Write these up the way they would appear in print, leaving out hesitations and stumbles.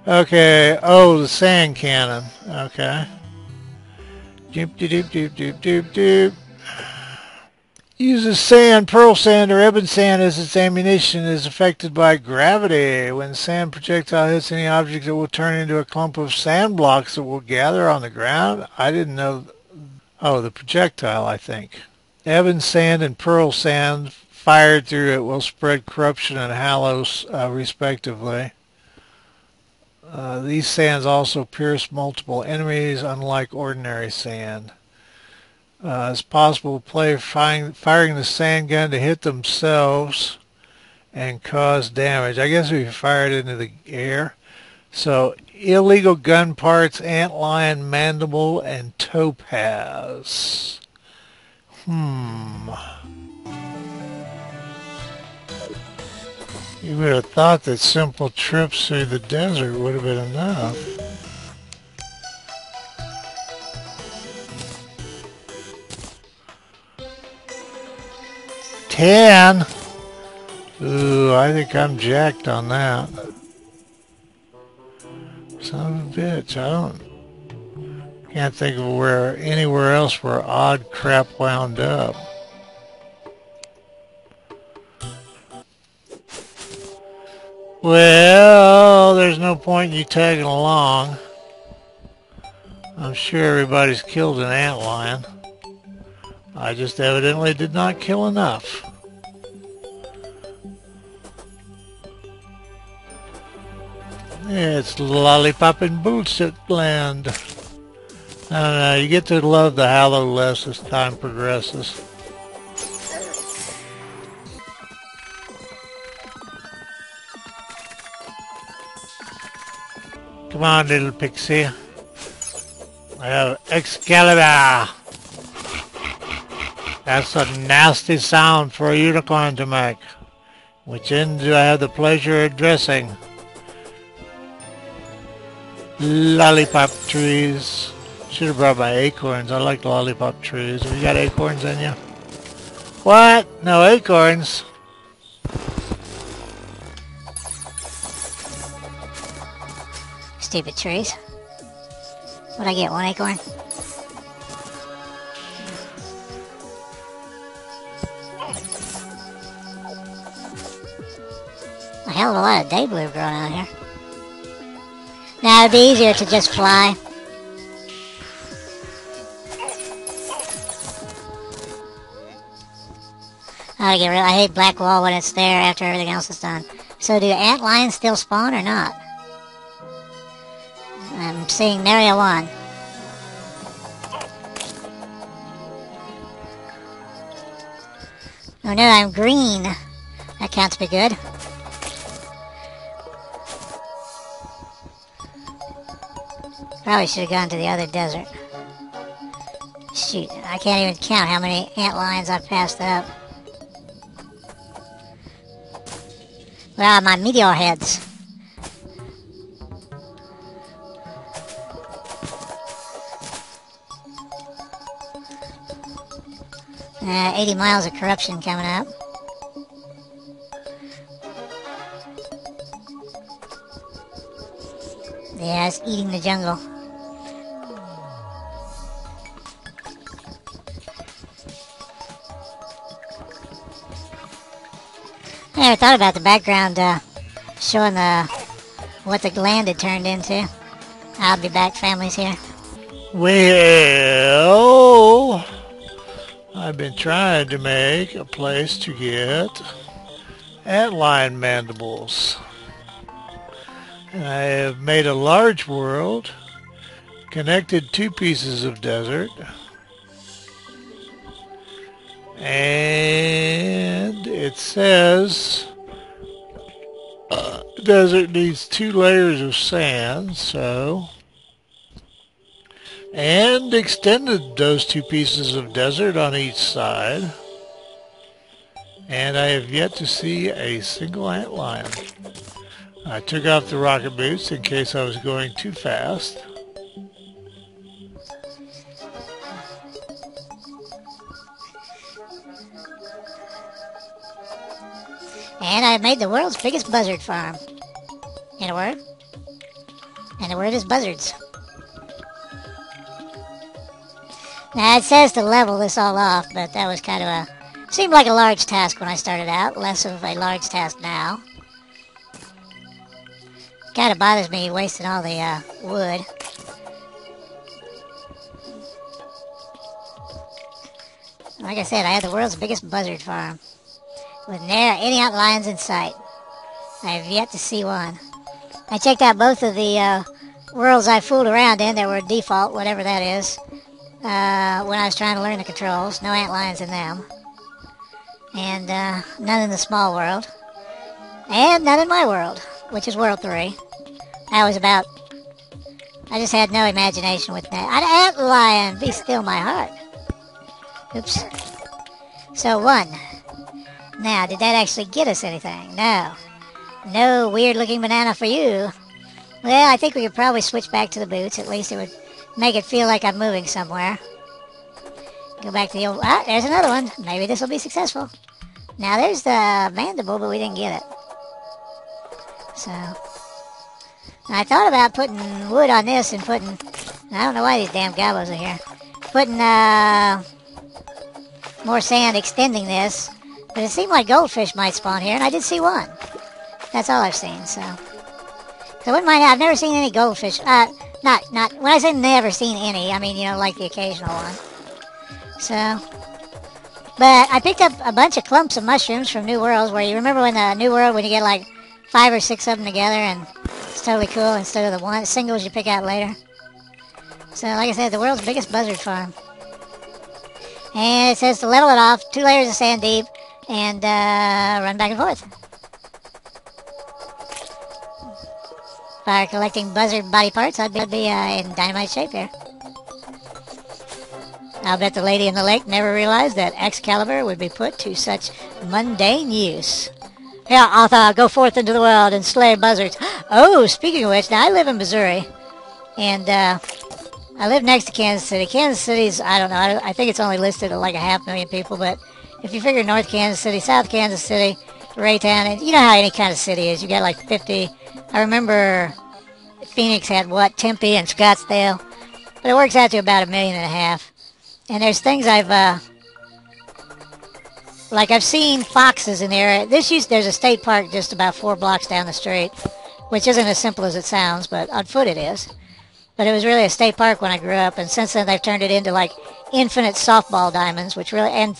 Okay. Oh, the sand cannon. Okay. Doop doop doop doop doop doop. Uses sand, pearl sand, or ebon sand as its ammunition. Is affected by gravity. When sand projectile hits any object, it will turn into a clump of sand blocks that will gather on the ground. I didn't know. Oh, the projectile, I think. Ebon sand and pearl sand fired through it will spread corruption and hallows, respectively. These sands also pierce multiple enemies, unlike ordinary sand. It's possible to play firing the sand gun to hit themselves and cause damage. I guess we fire it into the air. So, illegal gun parts, antlion, mandible, and topaz. You would have thought that simple trips through the desert would have been enough. $10. Ooh, I think I'm jacked on that. Son of a bitch, can't think of anywhere else where odd crap wound up. Well, there's no point in you tagging along. I'm sure everybody's killed an antlion. I just evidently did not kill enough. It's lollipop and bullshit land. I don't know, you get to love the Hallow less as time progresses. Come on, little pixie. I have Excalibur. That's a nasty sound for a unicorn to make. Which end do I have the pleasure of addressing? Lollipop trees. Should have brought my acorns. I like lollipop trees. Have you got acorns in you? What? No acorns? Stupid trees. What'd I get? 1 acorn? A hell of a lot of day blue growing out here. Now it'd be easier to just fly. I hate black wall when it's there after everything else is done. So do antlions still spawn or not? I'm seeing nary a one. Oh no, I'm green. That counts to be good. Probably should have gone to the other desert. Shoot, I can't even count how many antlions I've passed up. Where are my meteor heads? Uh, 80 miles of corruption coming up. Yeah, it's eating the jungle. I never thought about the background showing what the land had turned into. I'll be back, family's here. Well, I've been trying to make a place to get antlion mandibles. And I have made a large world, connected 2 pieces of desert, and it says desert needs 2 layers of sand, and extended those 2 pieces of desert on each side, and I have yet to see a single antlion. I took off the rocket boots in case I was going too fast. And I made the world's biggest buzzard farm. in a word. And the word is buzzards. Now, it says to level this all off, but that was kind of seemed like a large task when I started out. Less of a large task now. Kind of bothers me wasting all the wood. Like I said, I had the world's biggest buzzard farm. With ne'er any outlions in sight. I have yet to see one. I checked out both of the worlds I fooled around in that were default, whatever that is, when I was trying to learn the controls. No antlions in them. And none in the small world. And none in my world, which is World 3. That was about... I just had no imagination with that. An antlion, be still my heart. Oops. So 1. Now, did that actually get us anything? No. No weird-looking banana for you. Well, I think we could probably switch back to the boots. At least it would make it feel like I'm moving somewhere. Go back to the old... Ah, there's another one. Maybe this will be successful. Now, there's the mandible, but we didn't get it. So... I thought about putting wood on this and putting... I don't know why these damn gobos are here. Putting, more sand extending this. But it seemed like goldfish might spawn here, and I did see one. That's all I've seen, so... So I wouldn't mind... I've never seen any goldfish. Not... When I say never seen any, I mean, you know, like the occasional one. So... But I picked up a bunch of clumps of mushrooms from New Worlds, where you remember when the New World, when you get like 5 or 6 of them together, and it's totally cool instead of the singles you pick out later. So, like I said, the world's biggest buzzard farm. And it says to level it off, 2 layers of sand deep, and run back and forth. If I were collecting buzzard body parts, I'd be in dynamite shape here. I'll bet the lady in the lake never realized that Excalibur would be put to such mundane use. Here, Arthur, go forth into the world and slay buzzards. Oh, speaking of which, now I live in Missouri, and I live next to Kansas City. Kansas City's, I don't know, I think it's only listed at like 500,000 people, but if you figure North Kansas City, South Kansas City, Raytown, and you know how any kind of city is, you got like 50. I remember Phoenix had, what, Tempe and Scottsdale, but it works out to about 1.5 million. And there's things I've seen foxes in the area. There's a state park just about 4 blocks down the street, which isn't as simple as it sounds, but on foot it is. But it was really a state park when I grew up, and since then they've turned it into like infinite softball diamonds, which really, and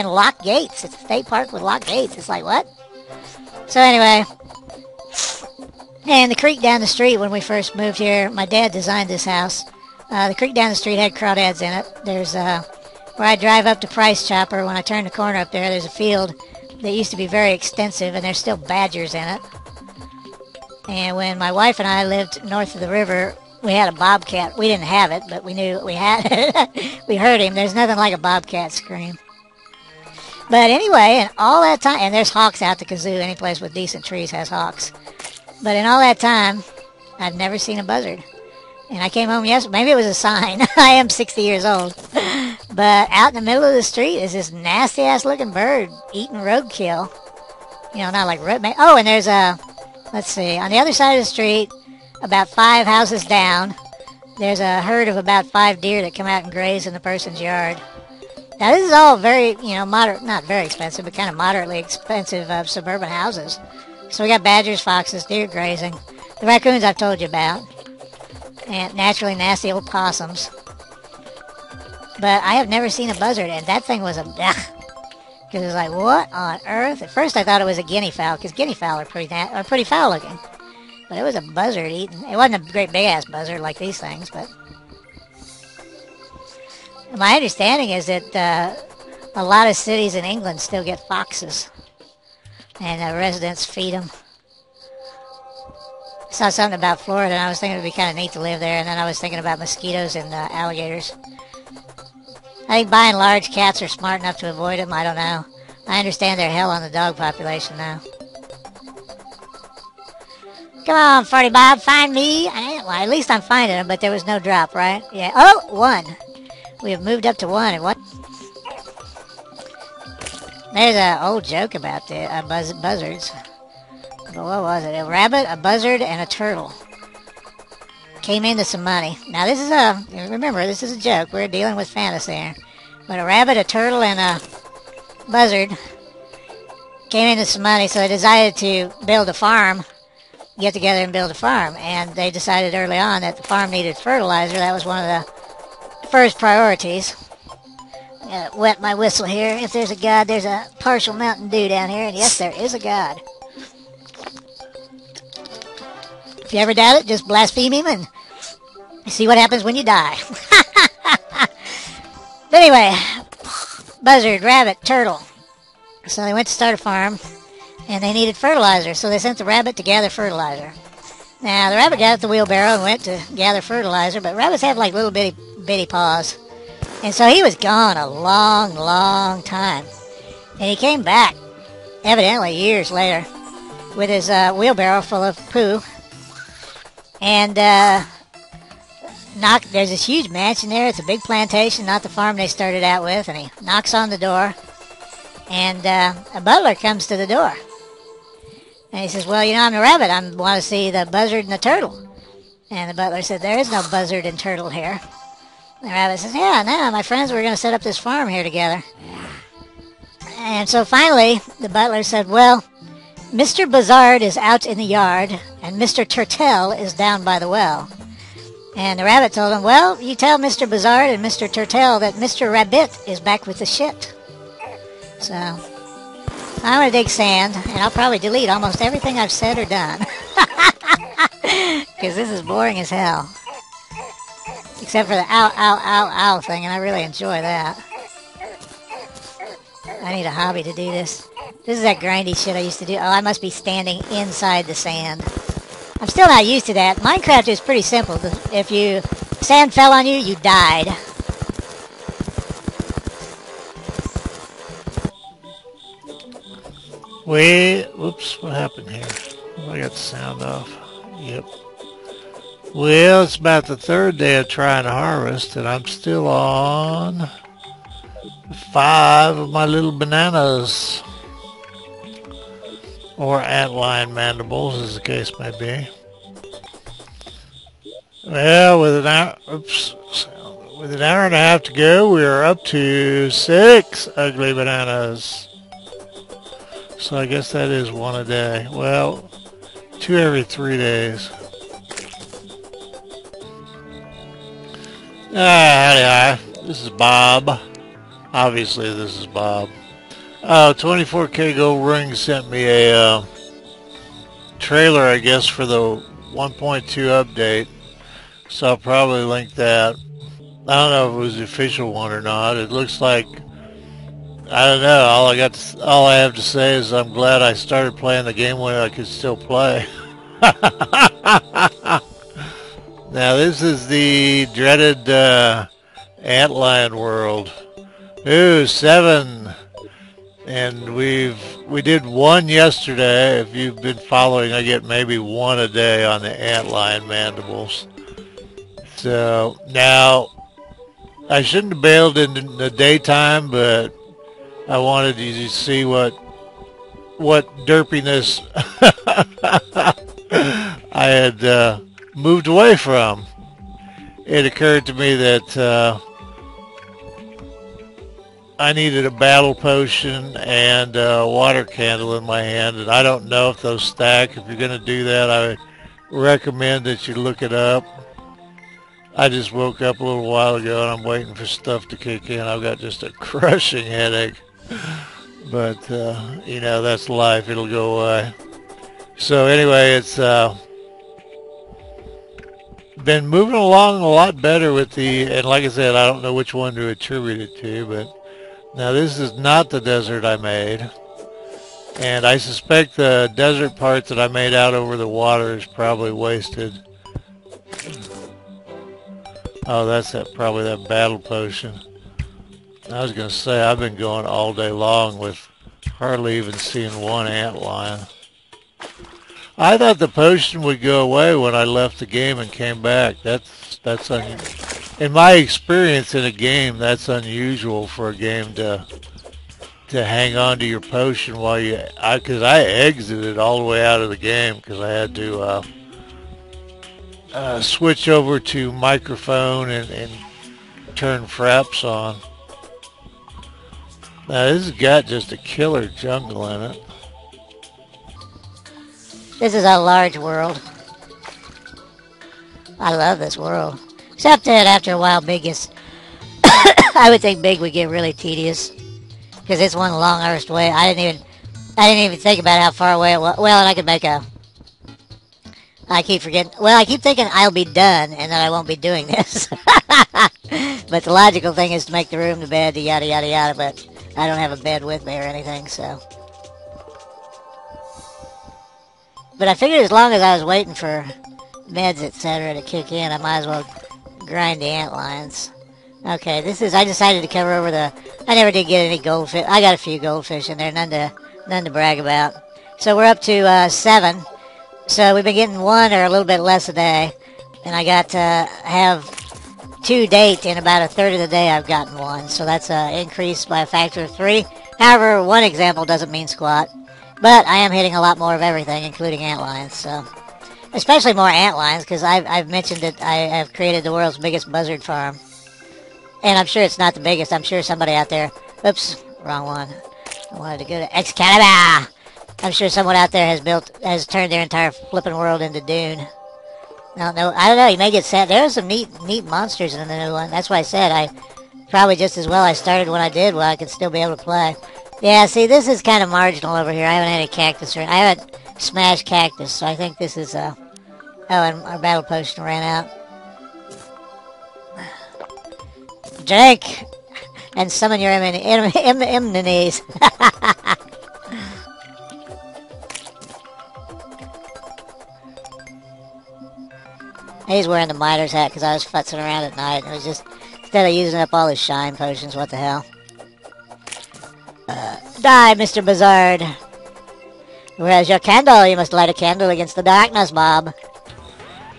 locked gates. It's a state park with locked gates. It's like, what? So anyway, and the creek down the street when we first moved here, my dad designed this house. The creek down the street had crawdads in it. There's where I drive up to Price Chopper, when I turn the corner up there, there's a field that used to be very extensive, and there's still badgers in it. And when my wife and I lived north of the river, we had a bobcat. We didn't have it, but we knew we had it. We heard him. There's nothing like a bobcat scream. But anyway, in all that time, and there's hawks out the kazoo. Any place with decent trees has hawks. But in all that time, I've never seen a buzzard. And I came home yesterday. Maybe it was a sign. I am 60 years old. But out in the middle of the street is this nasty-ass looking bird eating roadkill. You know, not like road... Oh, and there's a... Let's see. On the other side of the street, about 5 houses down, there's a herd of about 5 deer that come out and graze in the person's yard. Now, this is all very, you know, moderate... Not very expensive, but kind of moderately expensive suburban houses. So we got badgers, foxes, deer grazing. The raccoons I've told you about. And naturally nasty old possums. But I have never seen a buzzard, and that thing was a... Because it was like, what on earth? At first I thought it was a guinea fowl, because guinea fowl are pretty foul looking. But it was a buzzard eating... It wasn't a great big-ass buzzard like these things, but... My understanding is that a lot of cities in England still get foxes. And residents feed them. I saw something about Florida, and I was thinking it would be kind of neat to live there, and then I was thinking about mosquitoes and alligators. I think by and large, cats are smart enough to avoid them. I don't know. I understand they're hell on the dog population now. Come on, Farty Bob, find me. Well, at least I'm finding them, but there was no drop, right? Yeah. Oh, 1. We have moved up to 1. And what? There's an old joke about the buzzards. what was it? A rabbit, a buzzard, and a turtle came into some money. Now this is remember, this is a joke. We're dealing with fantasy here. But a rabbit, a turtle, and a buzzard came into some money, so they decided to build a farm, get together and build a farm. And they decided early on that the farm needed fertilizer. That was one of the first priorities. Wet my whistle here. If there's a God, there's a partial Mountain Dew down here, and yes, there is a God. If you ever doubt it, just blaspheme him and see what happens when you die. But anyway, buzzard, rabbit, turtle. So they went to start a farm, and they needed fertilizer, so they sent the rabbit to gather fertilizer. Now, the rabbit got out the wheelbarrow and went to gather fertilizer, but rabbits have like little bitty paws. And so he was gone a long, long time. And he came back, evidently years later, with his wheelbarrow full of poo. And there's this huge mansion there. It's a big plantation, not the farm they started out with. And he knocks on the door, and a butler comes to the door. And he says, well, you know, I'm a rabbit. I want to see the buzzard and the turtle. And the butler said, there is no buzzard and turtle here. The rabbit says, yeah, no, my friends, we're going to set up this farm here together. And so finally, the butler said, well, Mr. Buzzard is out in the yard, and Mr. Turtle is down by the well. And the rabbit told him, well, you tell Mr. Buzzard and Mr. Turtle that Mr. Rabbit is back with the shit. So, I'm going to dig sand, and I'll probably delete almost everything I've said or done. Because this is boring as hell. Except for the ow, ow, ow, ow thing, and I really enjoy that. I need a hobby to do this. This is that grindy shit I used to do. Oh, I must be standing inside the sand. I'm still not used to that. Minecraft is pretty simple. If sand fell on you, you died. Wait, whoops, what happened here? I got the sound off. Yep. Well, it's about the third day of trying to harvest, and I'm still on 5 of my little bananas. Or antlion mandibles, as the case may be. Well, with an hour and a half to go, we are up to 6 ugly bananas. So I guess that is 1 a day. Well, 2 every 3 days. Howdy, hi. This is Bob. Obviously, this is Bob. 24K Gold Ring sent me a trailer, I guess, for the 1.2 update. So I'll probably link that. I don't know if it was the official one or not. It looks like, I don't know. All I have to say is I'm glad I started playing the game when I could still play. Now this is the dreaded antlion world. Ooh, 7. And we did 1 yesterday. If you've been following, I get maybe 1 a day on the antlion mandibles. So now I shouldn't have bailed in the daytime, but I wanted you to see what derpiness I had moved away from. It occurred to me that I needed a battle potion and a water candle in my hand, and I don't know if those stack. If you're going to do that, I would recommend that you look it up. I just woke up a little while ago, and I'm waiting for stuff to kick in. I've got just a crushing headache, but, you know, that's life. It'll go away. So anyway, it's been moving along a lot better with and like I said, I don't know which one to attribute it to, but now this is not the desert I made, and I suspect the desert part that I made out over the water is probably wasted. Oh, that's probably that battle potion. I was going to say, I've been going all day long with hardly even seeing 1 antlion. I thought the potion would go away when I left the game and came back. In my experience in a game, that's unusual for a game to to hang on to your potion while you, because I exited all the way out of the game because I had to switch over to microphone and turn fraps on. Now this has got just a killer jungle in it. This is a large world. I love this world. Except that after a while, big is... I would think big would get really tedious. Because it's one long arsed way. I didn't even think about how far away it was. Well, and I could make a... I keep forgetting... Well, I keep thinking I'll be done, and then I won't be doing this. But the logical thing is to make the room, the bed, the yada yada yada, but I don't have a bed with me or anything, so... But I figured as long as I was waiting for meds, etc. to kick in, I might as well grind the antlions. Okay, this is... I decided to cover over the... I never did get any goldfish. I got a few goldfish in there, none to brag about. So we're up to 7. So we've been getting 1 or a little bit less a day. And I got to have 2 date in about a third of the day I've gotten 1. So that's increased by a factor of 3. However, one example doesn't mean squat. But I am hitting a lot more of everything, including antlions, so... Especially more antlions, because I've mentioned that I have created the world's biggest buzzard farm. And I'm sure it's not the biggest. I'm sure somebody out there... Oops, wrong one. I wanted to go to Excalibur! I'm sure someone out there has turned their entire flipping world into Dune. I don't know, you may get sad. There are some neat monsters in the new one. That's why I said I... Probably just as well I started when I did, while I could still be able to play. Yeah, see, this is kind of marginal over here. I haven't had any cactus or... I haven't smashed cactus, so I think this is, Oh, and our battle potion ran out. Drink! And summon your enemies. He's wearing the miter's hat because I was futzing around at night. It was just... Instead of using up all his shine potions, what the hell. Die, Mr. Buzzard. Where's your candle? You must light a candle against the darkness, Bob.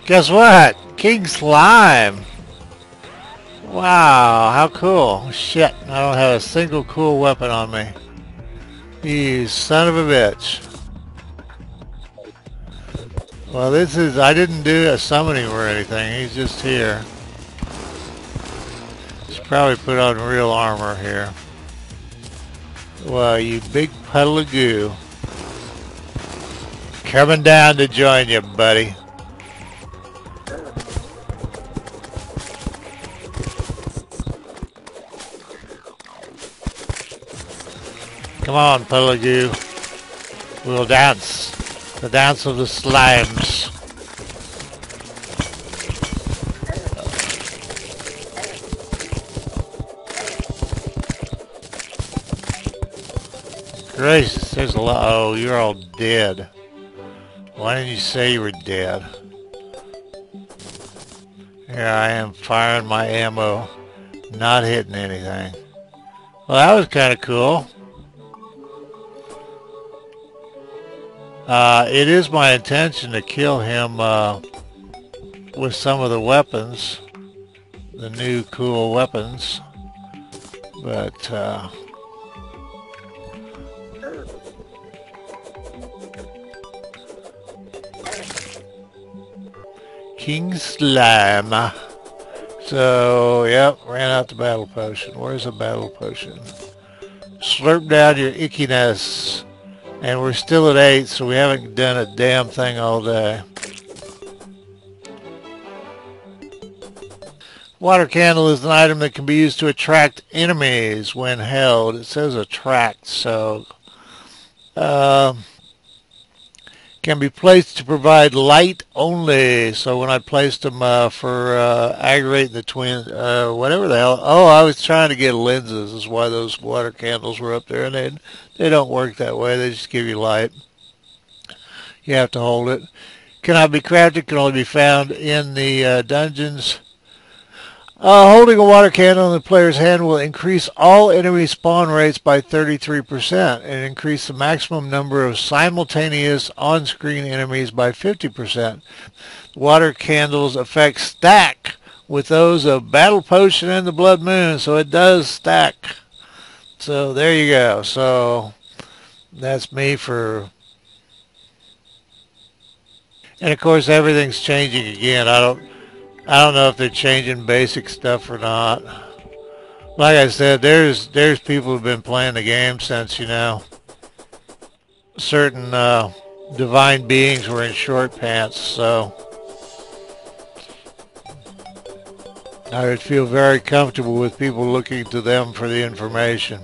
Guess what? King Slime. Wow, how cool. Shit, I don't have a single cool weapon on me. You son of a bitch. Well, this is... I didn't do a summoning or anything. He's just here. Should probably put on real armor here. Well, you big puddle of goo. Coming down to join you, buddy. Come on, puddle of goo. We'll dance. The dance of the slimes. Gracious, there's a lot. Oh, you're all dead. Why didn't you say you were dead? Here I am firing my ammo, not hitting anything. Well, that was kind of cool. It is my intention to kill him with some of the weapons, the new cool weapons, but King Slime. So, yep, ran out the battle potion. Where's the battle potion? Slurp down your ickiness. And we're still at 8, so we haven't done a damn thing all day. Water candle is an item that can be used to attract enemies when held. It says attract, so... can be placed to provide light only. So when I placed them for aggravating the twin, whatever the hell. Oh, I was trying to get lenses. Is why those water candles were up there, and they don't work that way. They just give you light. You have to hold it. Cannot be crafted. Can only be found in the dungeons. Holding a water candle in the player's hand will increase all enemy spawn rates by 33% and increase the maximum number of simultaneous on-screen enemies by 50%. Water candles' effects stack with those of Battle Potion and the Blood Moon, so it does stack. So there you go. So that's me for, and of course everything's changing again. I don't know if they're changing basic stuff or not. Like I said, there's people who've been playing the game since, certain divine beings were in short pants. So I would feel very comfortable with people looking to them for the information.